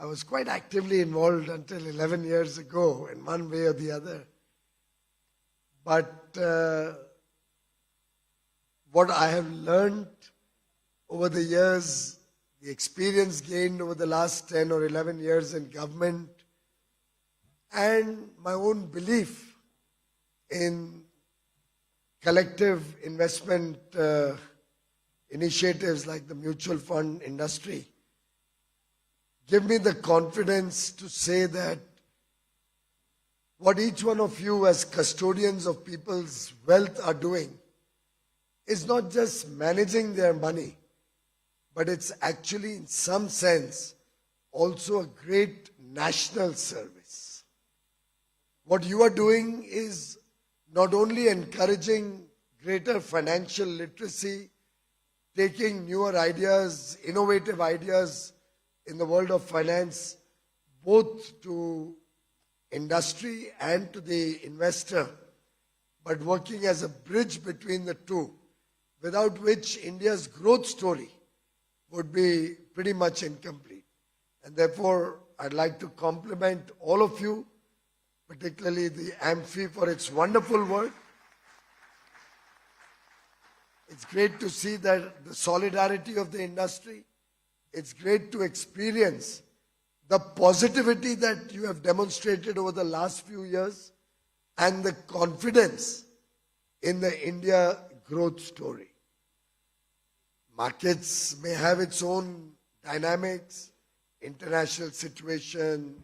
I was quite actively involved until 11 years ago in one way or the other. But what I have learned over the years, the experience gained over the last 10 or 11 years in government, and my own belief in collective investment initiatives like the mutual fund industry, give me the confidence to say that what each one of you as custodians of people's wealth are doing is not just managing their money, but it's actually in some sense also a great national service. What you are doing is not only encouraging greater financial literacy, taking newer ideas, innovative ideas in the world of finance, both to industry and to the investor, but working as a bridge between the two, without which India's growth story would be pretty much incomplete. And therefore, I'd like to compliment all of you, particularly the AMFI, for its wonderful work. It's great to see that the solidarity of the industry. It's great to experience the positivity that you have demonstrated over the last few years and the confidence in the India growth story. Markets may have its own dynamics, international situation,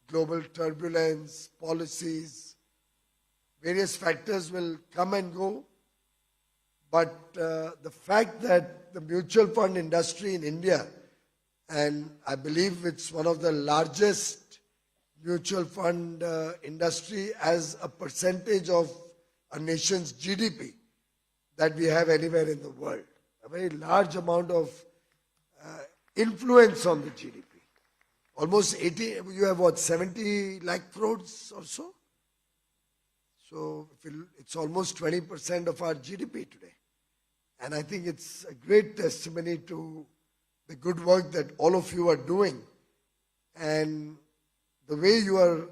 global turbulence, policies, various factors will come and go. But the fact that the mutual fund industry in India, and I believe it's one of the largest mutual fund industry as a percentage of a nation's GDP that we have anywhere in the world. A very large amount of influence on the GDP. Almost 80, you have what, 70 lakh crores or so? So it's almost 20% of our GDP today. And I think it's a great testimony to the good work that all of you are doing and the way you are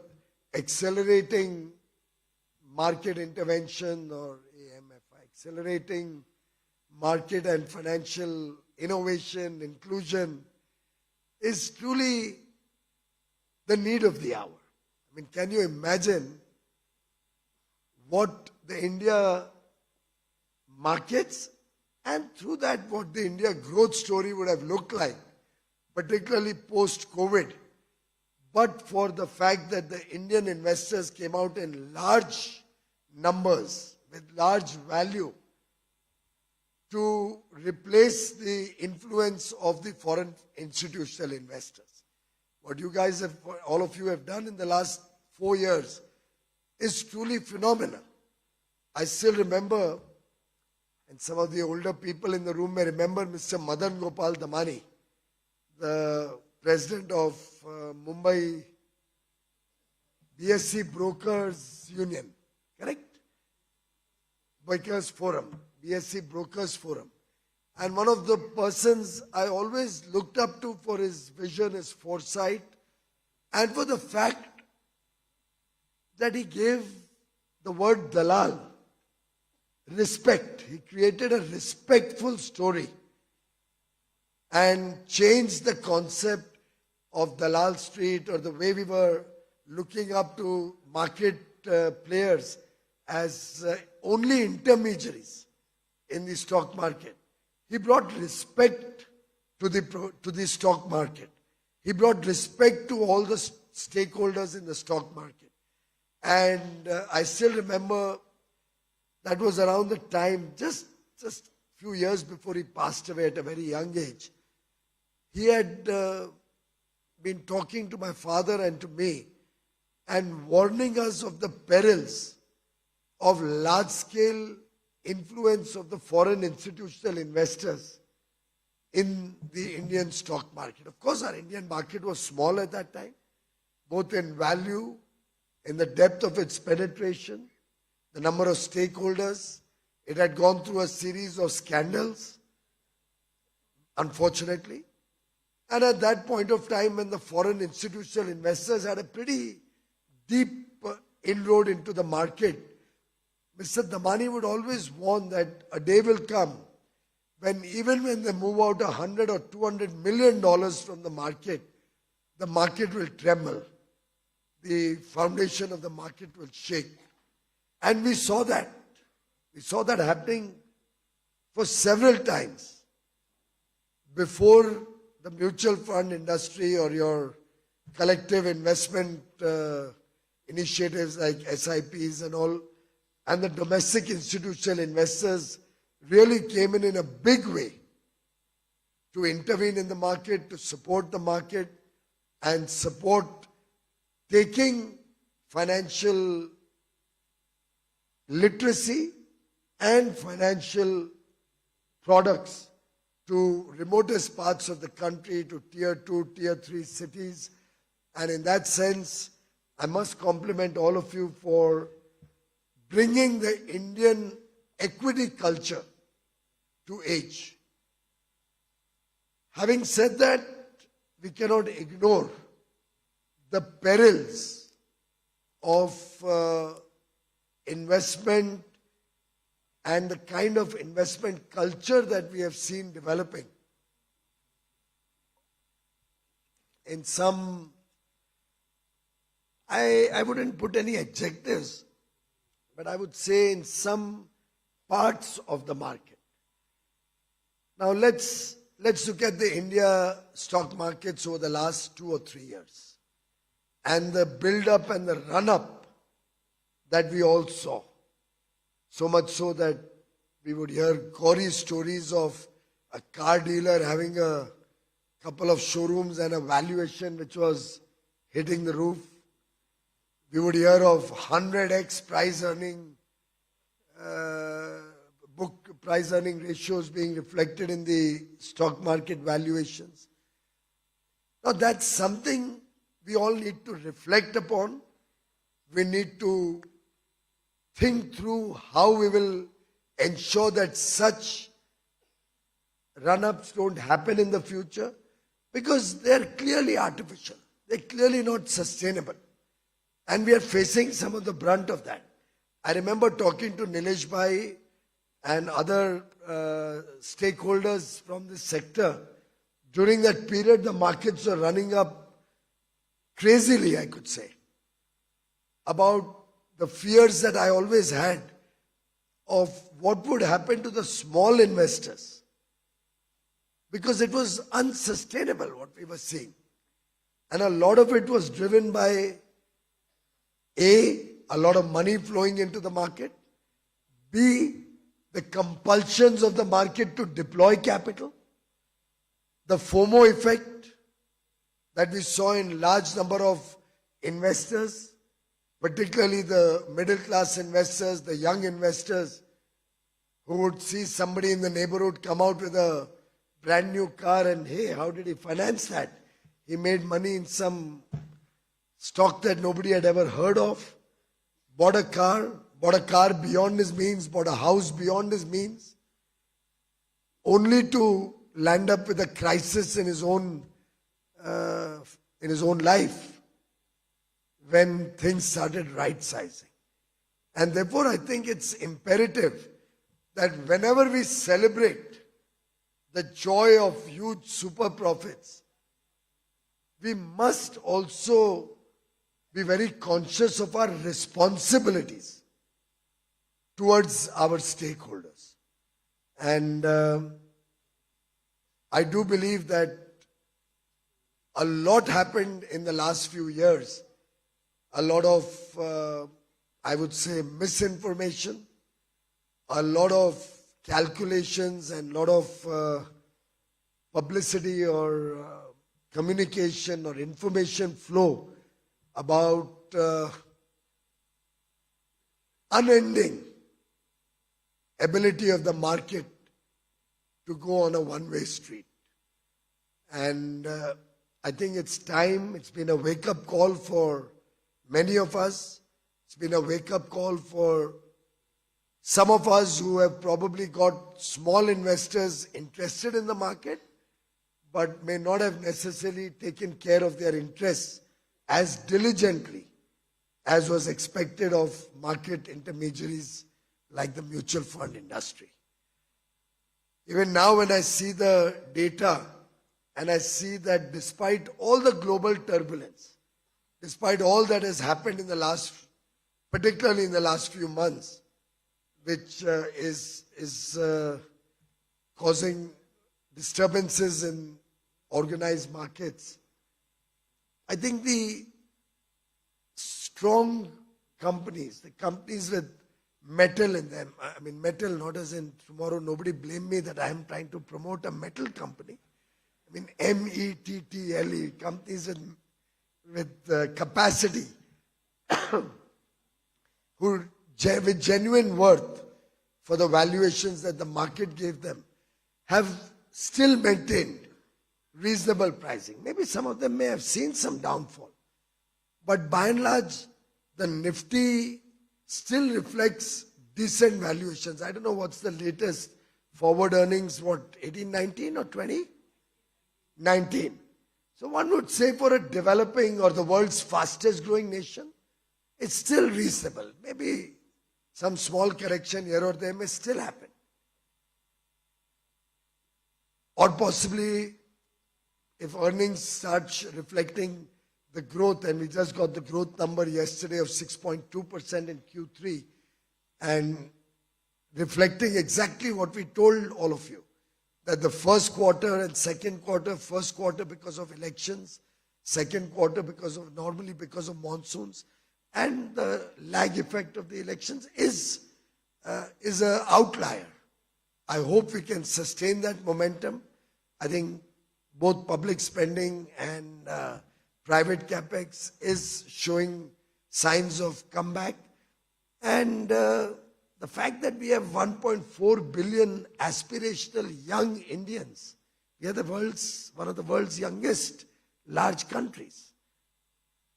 accelerating market intervention or AMFI, accelerating market and financial innovation, inclusion, is truly the need of the hour. I mean, can you imagine what the India markets and through that what the India growth story would have looked like, particularly post-COVID, but for the fact that the Indian investors came out in large numbers with large value to replace the influence of the foreign institutional investors. What you guys have, all of you have done in the last 4 years is truly phenomenal. I still remember, and some of the older people in the room may remember Mr. Madan Gopal Damani, the president of Mumbai BSC Brokers Union, correct? Brokers Forum, BSC Brokers Forum. And one of the persons I always looked up to for his vision, his foresight, and for the fact that he gave the word Dalal respect. He created a respectful story and changed the concept of Dalal Street or the way we were looking up to market players as only intermediaries in the stock market. He brought respect to the stock market. He brought respect to all the stakeholders in the stock market. And I still remember that was around the time, just a few years before he passed away at a very young age. He had been talking to my father and to me and warning us of the perils of large-scale influence of the foreign institutional investors in the Indian stock market. Of course, our Indian market was small at that time, both in value, in the depth of its penetration, the number of stakeholders. It had gone through a series of scandals, unfortunately. And at that point of time, when the foreign institutional investors had a pretty deep inroad into the market, Mr. Damani would always warn that a day will come when even when they move out $100 or $200 million from the market will tremble. The foundation of the market will shake. And we saw that. We saw that happening for several times before the mutual fund industry or your collective investment initiatives like SIPs and all, and the domestic institutional investors really came in a big way to intervene in the market, to support the market, and support taking financial literacy and financial products to remotest parts of the country, to tier 2, tier 3 cities. And in that sense, I must compliment all of you for bringing the Indian equity culture to age. Having said that, we cannot ignore the perils of investment and the kind of investment culture that we have seen developing in some, I wouldn't put any adjectives, but I would say in some parts of the market. Now let's look at the India stock markets over the last 2 or 3 years and the build-up and the run-up that we all saw. So much so that we would hear gory stories of a car dealer having a couple of showrooms and a valuation which was hitting the roof. We would hear of 100x price earning, book price earning ratios being reflected in the stock market valuations. Now that's something we all need to reflect upon. We need to think through how we will ensure that such run-ups don't happen in the future, because they're clearly artificial. They're clearly not sustainable. And we are facing some of the brunt of that. I remember talking to Nilesh Bhai and other stakeholders from this sector. During that period, the markets were running up crazily, I could say, about the fears that I always had of what would happen to the small investors, because it was unsustainable what we were seeing. And a lot of it was driven by A, a lot of money flowing into the market, B, the compulsions of the market to deploy capital, the FOMO effect that we saw in large number of investors, particularly the middle class investors, the young investors who would see somebody in the neighborhood come out with a brand new car and, hey, how did he finance that? He made money in some stock that nobody had ever heard of, bought a car beyond his means, bought a house beyond his means, only to land up with a crisis in his own life when things started right-sizing. And therefore, I think it's imperative that whenever we celebrate the joy of huge super profits, we must also be very conscious of our responsibilities towards our stakeholders. And I do believe that a lot happened in the last few years. A lot of, I would say, misinformation, a lot of calculations and a lot of publicity or communication or information flow about unending ability of the market to go on a one-way street. And I think it's time, it's been a wake-up call for many of us. It's been a wake-up call for some of us who have probably got small investors interested in the market, but may not have necessarily taken care of their interests as diligently as was expected of market intermediaries like the mutual fund industry. Even now when I see the data and I see that despite all the global turbulence, despite all that has happened in the last, particularly in the last few months, which is causing disturbances in organized markets, I think the strong companies, the companies with metal in them, I mean metal not as in tomorrow nobody blame me that I am trying to promote a metal company. I mean METTLE, companies with capacity, with genuine worth for the valuations that the market gave them, have still maintained reasonable pricing. Maybe some of them may have seen some downfall. But by and large, the Nifty still reflects decent valuations. I don't know what's the latest forward earnings, what, 18, 19 or 20? 19. So one would say for a developing or the world's fastest growing nation, it's still reasonable. Maybe some small correction here or there may still happen. Or possibly if earnings start reflecting the growth, and we just got the growth number yesterday of 6.2% in Q3, and reflecting exactly what we told all of you, that the first quarter and second quarter, first quarter because of elections, second quarter normally because of monsoons, and the lag effect of the elections is an outlier. I hope we can sustain that momentum. I think both public spending and private capex is showing signs of comeback. And the fact that we have 1.4 billion aspirational young Indians, we are one of the world's youngest large countries.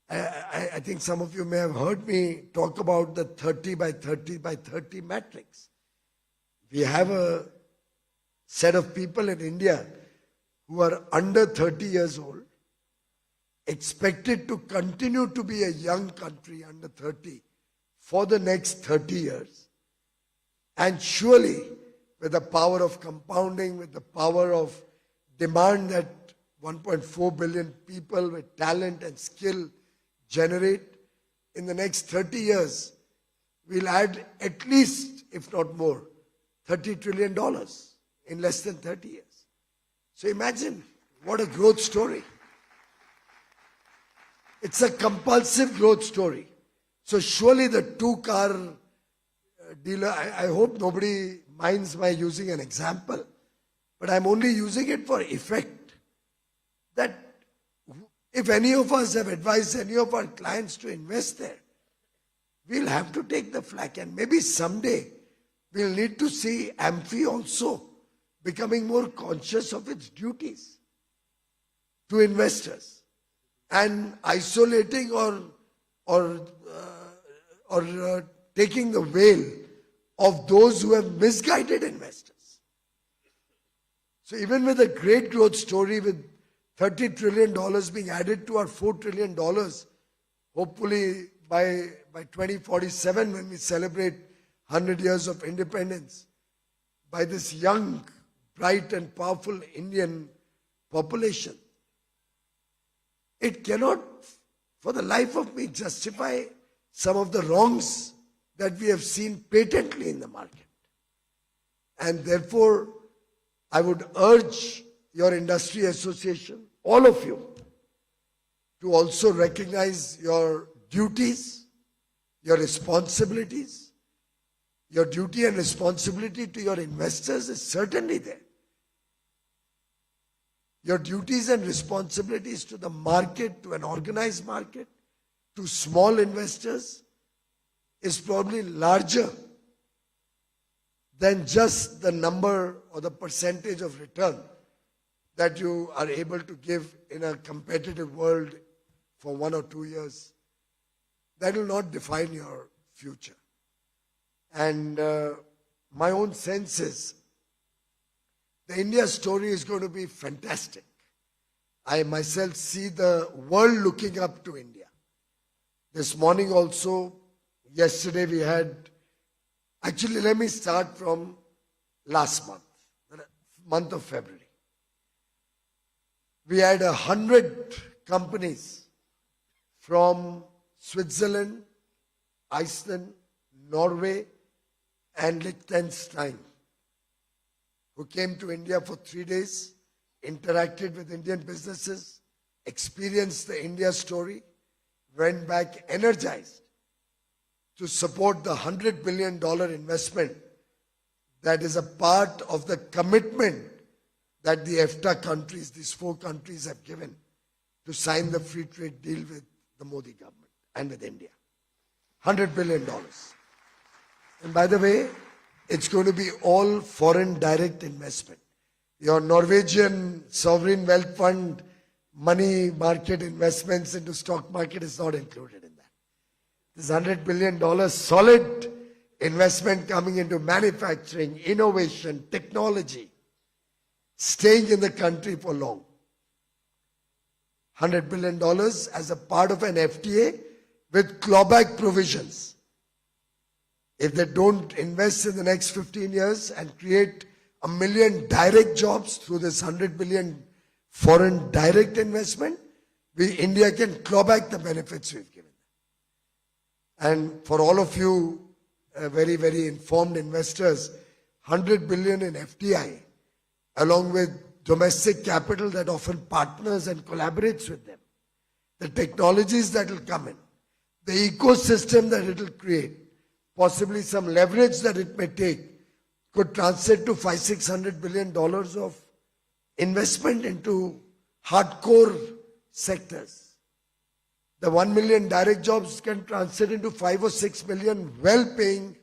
I think some of you may have heard me talk about the 30 by 30 by 30 matrix. We have a set of people in India who are under 30 years old, expected to continue to be a young country under 30 for the next 30 years. And surely, with the power of compounding, with the power of demand that 1.4 billion people with talent and skill generate, in the next 30 years, we'll add at least, if not more, $30 trillion in less than 30 years. So imagine what a growth story. It's a compulsive growth story. So surely the two-car dealer, I hope nobody minds my using an example, but I'm only using it for effect. That if any of us have advised any of our clients to invest there, we'll have to take the flak, and maybe someday we'll need to see AMFI also becoming more conscious of its duties to investors and isolating or taking the veil of those who have misguided investors. So even with a great growth story with $30 trillion being added to our $4 trillion, hopefully by 2047 when we celebrate 100 years of independence, by this young, bright and powerful Indian population, it cannot for the life of me justify some of the wrongs that we have seen patently in the market. And therefore, I would urge your industry association, all of you, to also recognize your duties, your responsibilities. Your duty and responsibility to your investors is certainly there. Your duties and responsibilities to the market, to an organized market, to small investors is probably larger than just the number or the percentage of return that you are able to give in a competitive world for 1 or 2 years. That will not define your future. And my own sense is the India story is going to be fantastic. I myself see the world looking up to India. This morning also, yesterday we had, actually let me start from last month, the month of February. We had 100 companies from Switzerland, Iceland, Norway, and Liechtenstein who came to India for 3 days, interacted with Indian businesses, experienced the India story, went back energized to support the $100 billion investment that is a part of the commitment that the AFTA countries, these 4 countries have given to sign the free trade deal with the Modi government and with India. $100 billion. And by the way, it's going to be all foreign direct investment. Your Norwegian sovereign wealth fund money market investments into stock market is not included in that. This $100 billion solid investment coming into manufacturing, innovation, technology, staying in the country for long. $100 billion as a part of an FTA with clawback provisions. If they don't invest in the next 15 years and create 1 million direct jobs through this $100 billion foreign direct investment, India can claw back the benefits we've given. And for all of you, very, very informed investors, 100 billion in FDI, along with domestic capital that often partners and collaborates with them, the technologies that will come in, the ecosystem that it will create, possibly some leverage that it may take, could translate to $500-600 billion of investment into hardcore sectors. The 1 million direct jobs can translate into 5 or 6 million well-paying,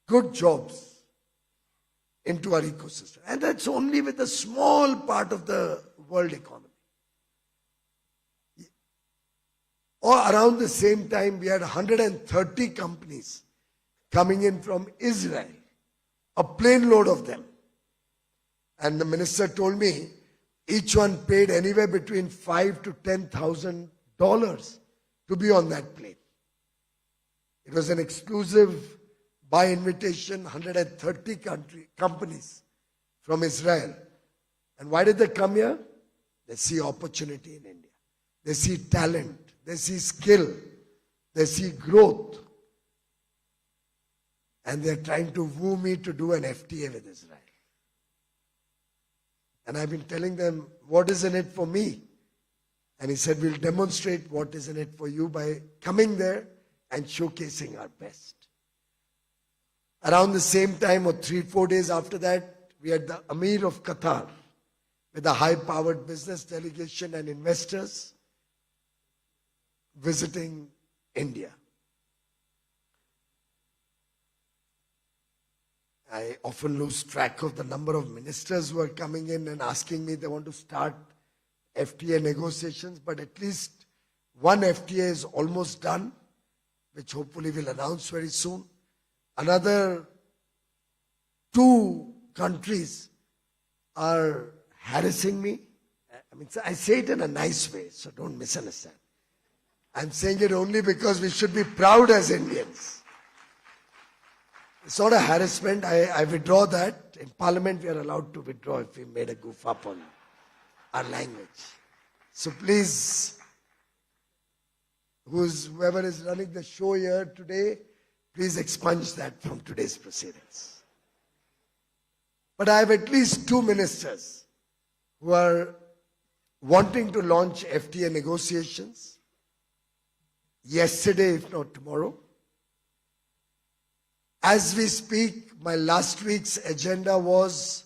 good jobs into our ecosystem. And that's only with a small part of the world economy. Or around the same time, we had 130 companies coming in from Israel, a plane load of them. And the minister told me each one paid anywhere between $5,000 to $10,000 to be on that plane. It was an exclusive by invitation, 130 companies from Israel. And why did they come here? They see opportunity in India. They see talent. They see skill. They see growth. And they're trying to woo me to do an FTA with Israel. And I've been telling them, what is in it for me? And he said, we'll demonstrate what is in it for you by coming there and showcasing our best. Around the same time, or 3-4 days after that, we had the Amir of Qatar with a high-powered business delegation and investors visiting India. I often lose track of the number of ministers who are coming in and asking me they want to start FTA negotiations, but at least one FTA is almost done, which hopefully we'll announce very soon. Another 2 countries are harassing me. I mean, I say it in a nice way, so don't misunderstand. I'm saying it only because we should be proud as Indians. It's not a harassment. I withdraw that. In Parliament, we are allowed to withdraw if we made a goof up on our language. So please, whoever is running the show here today, please expunge that from today's proceedings. But I have at least 2 ministers who are wanting to launch FTA negotiations yesterday, if not tomorrow. As we speak, my last week's agenda was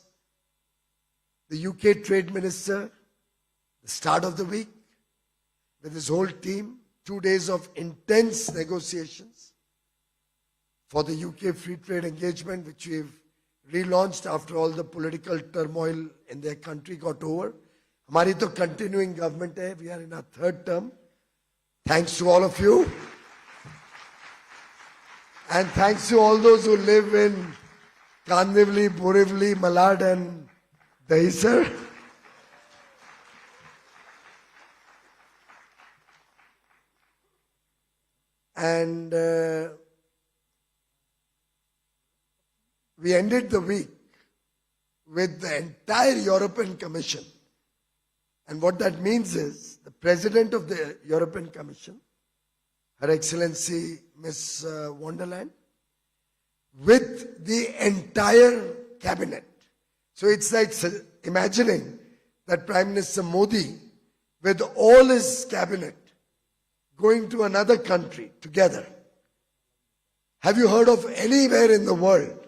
the UK Trade Minister, the start of the week, with his whole team, 2 days of intense negotiations for the UK free trade engagement, which we've relaunched after all the political turmoil in their country got over. Hamari to continuing government hai, we are in our 3rd term. Thanks to all of you. And thanks to all those who live in Kandivali, Borivali, Malad and Dahisar. And we ended the week with the entire European Commission. And what that means is the President of the European Commission, Her Excellency Ms. von der Leyen, with the entire cabinet. So it's like imagining that Prime Minister Modi with all his cabinet going to another country together. Have you heard of anywhere in the world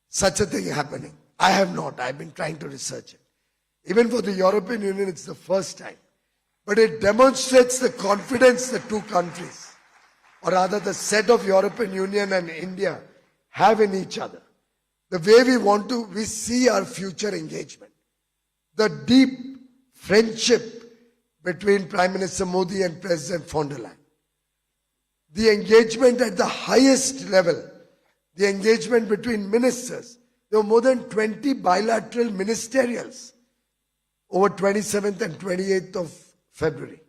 such a thing happening? I have not. I've been trying to research it. Even for the European Union, it's the first time. But it demonstrates the confidence the two countries, or rather the set of European Union and India, have in each other. The way we see our future engagement. The deep friendship between Prime Minister Modi and President von der Leyen. The engagement at the highest level. The engagement between ministers. There were more than 20 bilateral ministerials over 27th and 28th of February,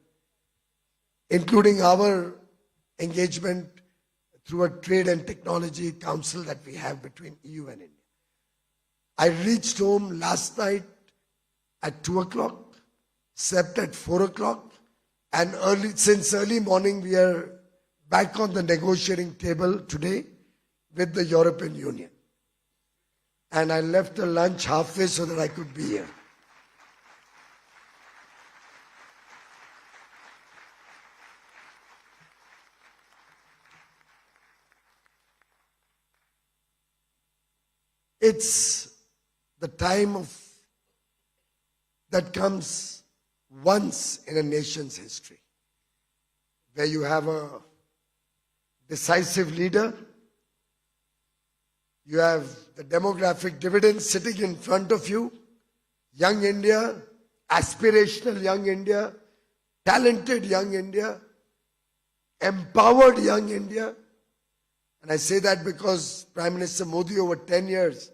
including our engagement through a trade and technology council that we have between EU and India. I reached home last night at 2 o'clock, slept at 4 o'clock, and since early morning we are back on the negotiating table today with the European Union. And I left the lunch halfway so that I could be here. It's the time that comes once in a nation's history, where you have a decisive leader, you have the demographic dividend sitting in front of you, young India, aspirational young India, talented young India, empowered young India. And I say that because Prime Minister Modi over 10 years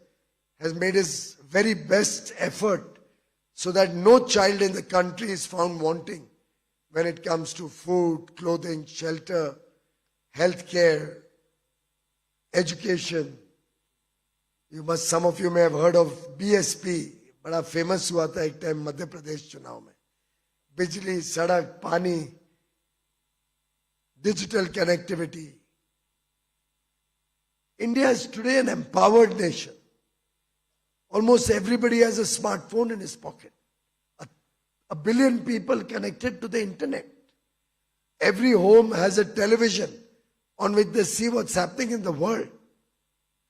has made his very best effort so that no child in the country is found wanting when it comes to food, clothing, shelter, healthcare, education. Some of you may have heard of BSP, बड़ा famous हुआ था एक time Madhya Pradesh चुनाव में. बिजली, सड़क, पानी, digital connectivity. India is today an empowered nation. Almost everybody has a smartphone in his pocket. A billion people connected to the internet. Every home has a television on which they see what's happening in the world.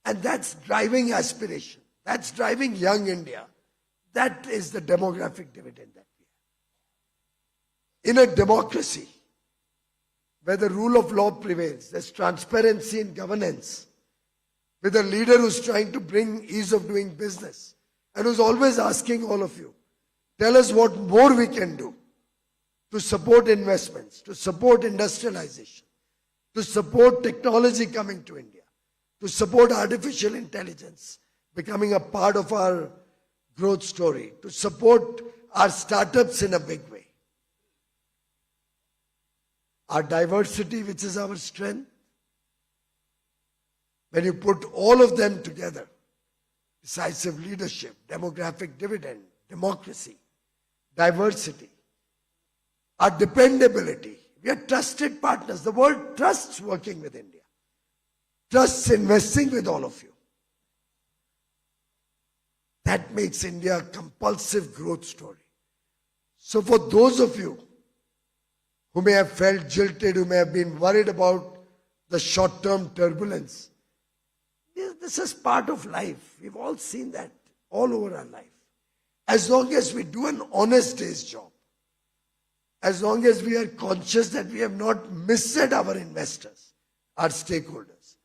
And that's driving aspiration. That's driving young India. That is the demographic dividend that we have. In a democracy where the rule of law prevails, there's transparency in governance, with a leader who's trying to bring ease of doing business and who's always asking all of you, tell us what more we can do to support investments, to support industrialization, to support technology coming to India, to support artificial intelligence becoming a part of our growth story, to support our startups in a big way. Our diversity, which is our strength, when you put all of them together, decisive leadership, demographic dividend, democracy, diversity, our dependability, we are trusted partners. The world trusts working with India, trusts investing with all of you. That makes India a compulsive growth story. So for those of you who may have felt jilted, who may have been worried about the short-term turbulence, this is part of life. We've all seen that all over our life. As long as we do an honest day's job, as long as we are conscious that we have not misled our investors, our stakeholders,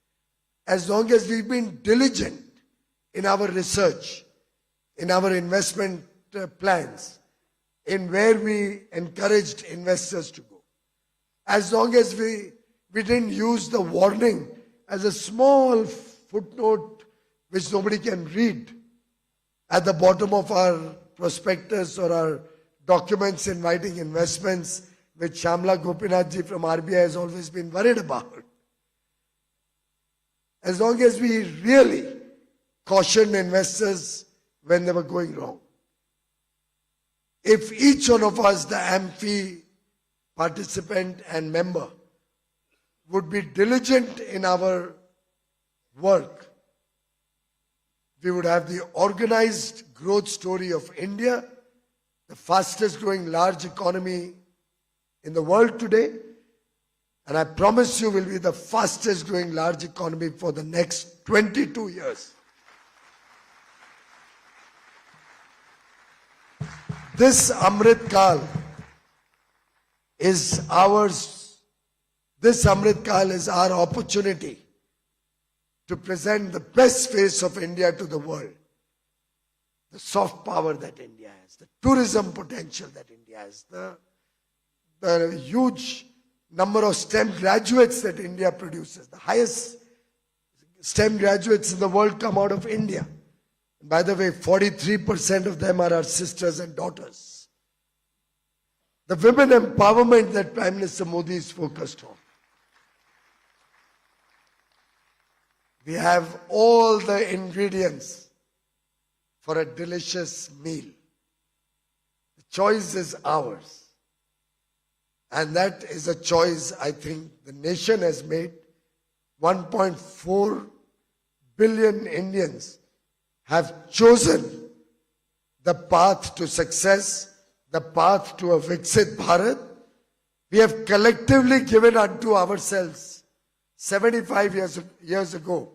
as long as we've been diligent in our research, in our investment plans, in where we encouraged investors to go, as long as we didn't use the warning as a small footnote which nobody can read at the bottom of our prospectus or our documents inviting investments, which Shamla Gopinath ji from RBI has always been worried about. As long as we really cautioned investors when they were going wrong. If each one of us, the AMFI participant and member, would be diligent in our work, we would have the organized growth story of India, the fastest growing large economy in the world today, and I promise you will be the fastest growing large economy for the next 22 years. This Amrit Kal is ours. This Amrit Kal is our opportunity to present the best face of India to the world. The soft power that India has, the tourism potential that India has, the huge number of STEM graduates that India produces. The highest STEM graduates in the world come out of India. By the way, 43% of them are our sisters and daughters. The women empowerment that Prime Minister Modi is focused on. We have all the ingredients for a delicious meal. The choice is ours. And that is a choice I think the nation has made. 1.4 billion Indians have chosen the path to success, the path to a Viksit Bharat. We have collectively given unto ourselves 75 years ago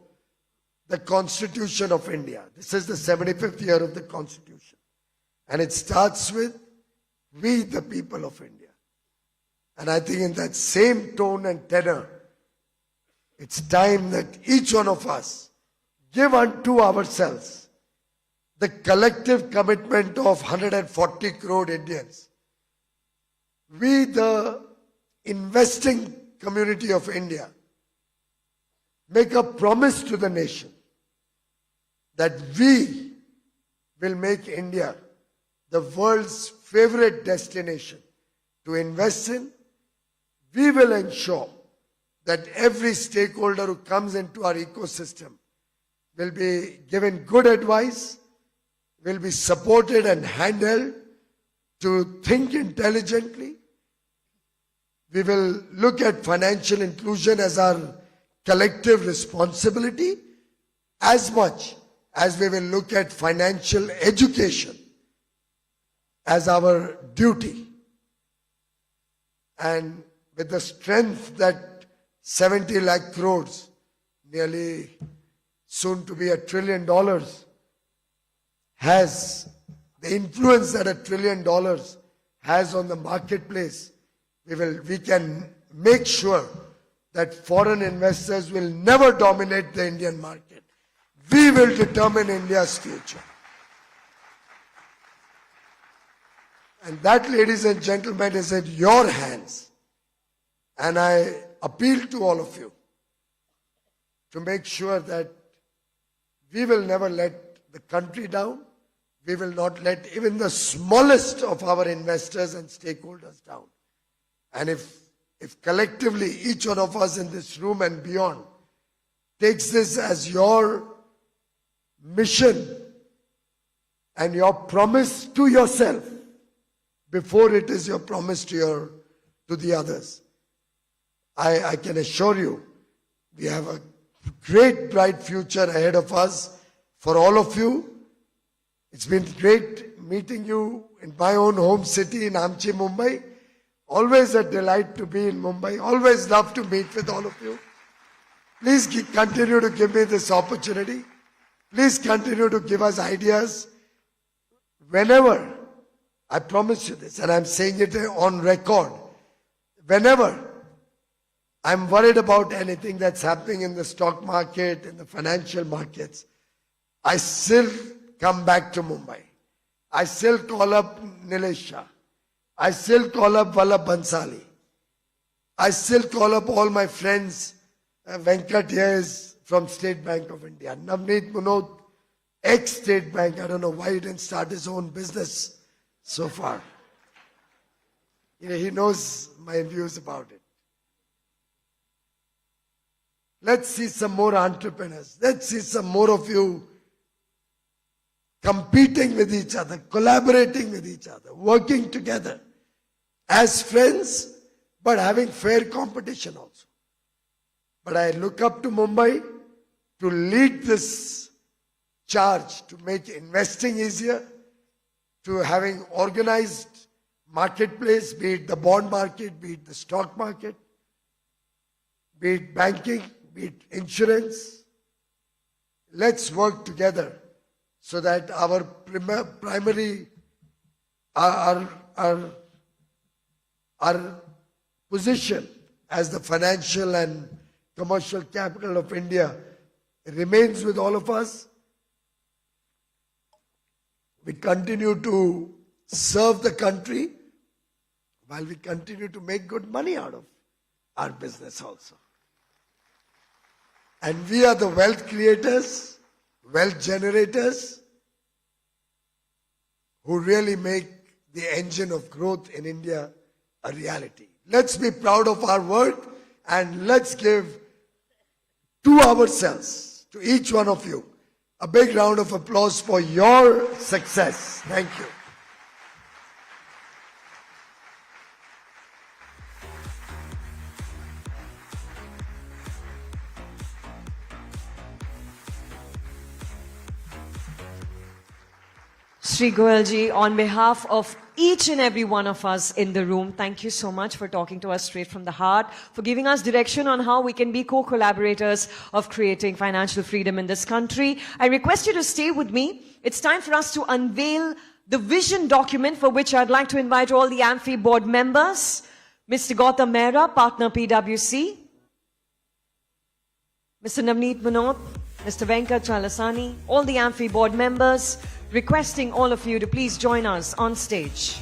the Constitution of India. This is the 75th year of the Constitution. And it starts with we the people of India. And I think in that same tone and tenor, it's time that each one of us give unto ourselves the collective commitment of 140 crore Indians. We, the investing community of India, make a promise to the nation that we will make India the world's favorite destination to invest in. We will ensure that every stakeholder who comes into our ecosystem will be given good advice, will be supported and handheld to think intelligently. We will look at financial inclusion as our collective responsibility as much as we will look at financial education as our duty. And with the strength that 70 lakh crores, nearly soon to be $1 trillion, has, the influence that $1 trillion has on the marketplace, we can make sure that foreign investors will never dominate the Indian market. We will determine India's future. And that, ladies and gentlemen, is in your hands. And I appeal to all of you to make sure that we will never let the country down. We will not let even the smallest of our investors and stakeholders down. And if collectively each one of us in this room and beyond takes this as your mission and your promise to yourself before it is your promise to the others, I can assure you we have a great bright future ahead of us for all of you. It's been great meeting you in my own home city in Amchi, Mumbai. Always a delight to be in Mumbai. Always love to meet with all of you. Please continue to give me this opportunity. Please continue to give us ideas. Whenever, I promise you this, and I'm saying it on record, whenever I'm worried about anything that's happening in the stock market, in the financial markets, I still come back to Mumbai. I still call up Nilesh Shah. I still call up Vallabh Bansali. I still call up all my friends. Venkat here is from State Bank of India. Navneet Munot, ex-State Bank. I don't know why he didn't start his own business so far. He knows my views about it. Let's see some more entrepreneurs. Let's see some more of you competing with each other, collaborating with each other, working together as friends, but having fair competition also. But I look up to Mumbai to lead this charge, to make investing easier, to having organized marketplace, be it the bond market, be it the stock market, be it banking, be it insurance. Let's work together so that our primary, our position as the financial and commercial capital of India remains with all of us. We continue to serve the country while we continue to make good money out of our business also. And we are the wealth creators, wealth generators, who really make the engine of growth in India a reality. Let's be proud of our work and let's give to ourselves, to each one of you, a big round of applause for your success. Thank you. Shri Goyal ji, on behalf of each and every one of us in the room, thank you so much for talking to us straight from the heart, for giving us direction on how we can be co-collaborators of creating financial freedom in this country. I request you to stay with me. It's time for us to unveil the vision document, for which I'd like to invite all the AMFI board members. Mr. Gautam Mehra, partner PwC. Mr. Navneet Manot, Mr. Venkat Chalasani, all the AMFI board members, requesting all of you to please join us on stage.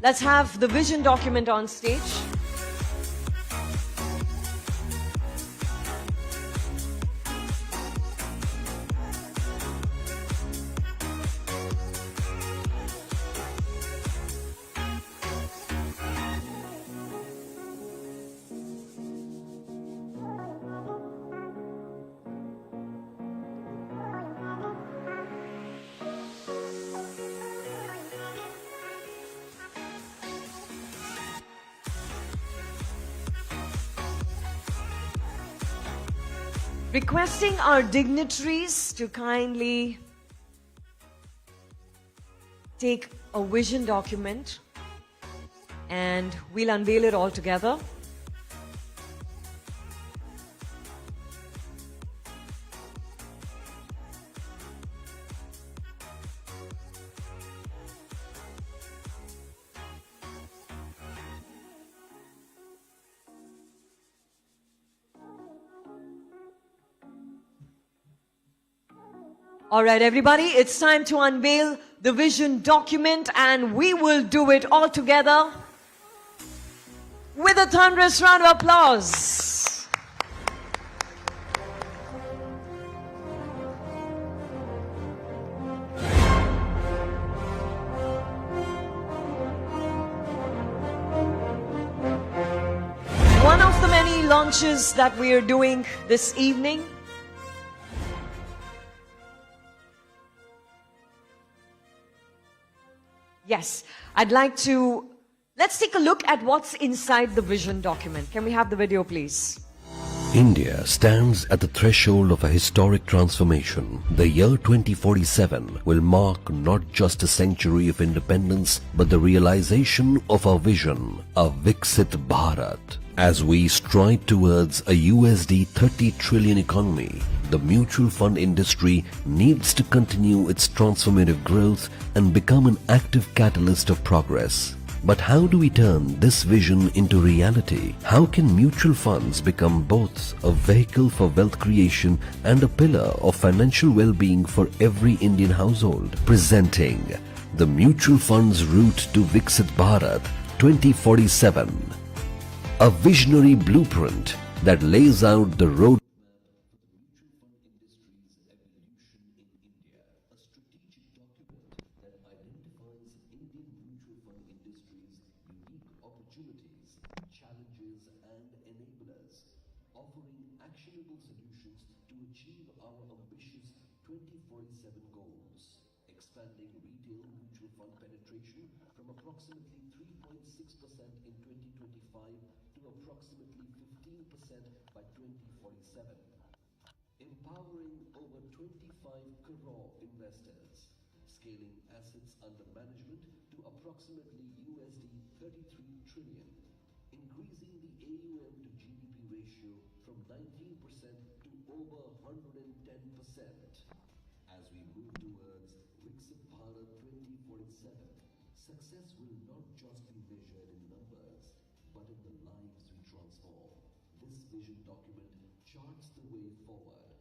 Let's have the vision document on stage. Requesting our dignitaries to kindly take a vision document and we'll unveil it all together. All right, everybody, it's time to unveil the vision document, and we will do it all together with a thunderous round of applause. One of the many launches that we are doing this evening . Yes, I'd like to, let's take a look at what's inside the vision document. Can we have the video, please? India stands at the threshold of a historic transformation. The year 2047 will mark not just a century of independence, but the realization of our vision, a Viksit Bharat. As we stride towards a USD 30 trillion economy, the mutual fund industry needs to continue its transformative growth and become an active catalyst of progress. But how do we turn this vision into reality? How can mutual funds become both a vehicle for wealth creation and a pillar of financial well-being for every Indian household? Presenting the Mutual Funds Route to Viksit Bharat 2047. A visionary blueprint that lays out the road. opportunities, challenges and enablers, offering actionable solutions to achieve our ambitious 2047 goals. Expanding retail mutual fund penetration from approximately 3.6% in 2025 to approximately 15% by 2047. Empowering over 25 crore investors, scaling assets under management to approximately USD 33 trillion, increasing the AUM to GDP ratio from 19% to over 110%. As we move towards Viksit Bharat 2047, success will not just be measured in numbers, but in the lives we transform. This vision document charts the way forward,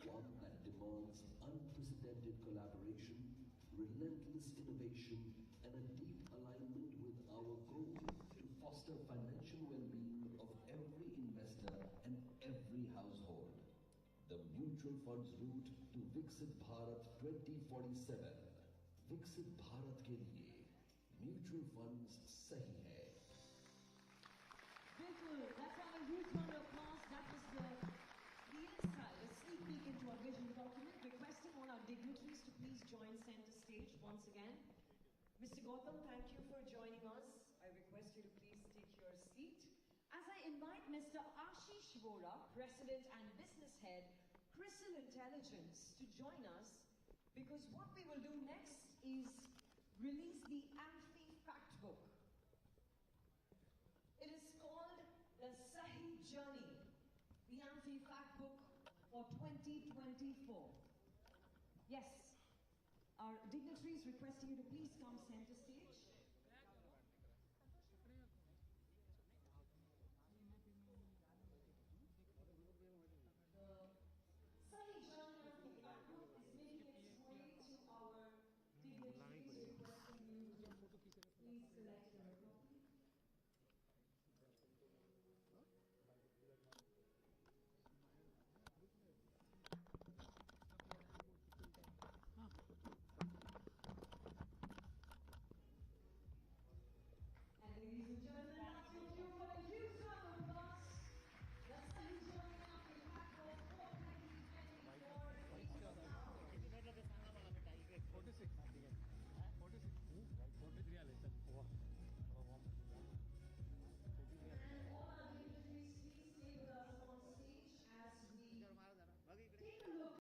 one that demands unprecedented collaboration, relentless innovation, and a deep alignment with our goal to foster financial well-being of every investor and every household. The mutual funds route to Viksit Bharat 2047. Viksit Bharat के लिए mutual funds सही है. Bilkul, let's have a huge round of applause. That was the inside, a sneak peek into our vision document, requesting all our dignitaries to please join center stage once again. Mr. Gautam, thank you for joining us. I request you to please take your seat. As I invite Mr. Ashish Vora, President and Business Head, Crystal Intelligence, to join us, because what we will do next is release the AMFI Fact Book. It is called the Sahi Journey, the AMFI Fact Book for 2024. Yes, our dignitaries requesting you to please come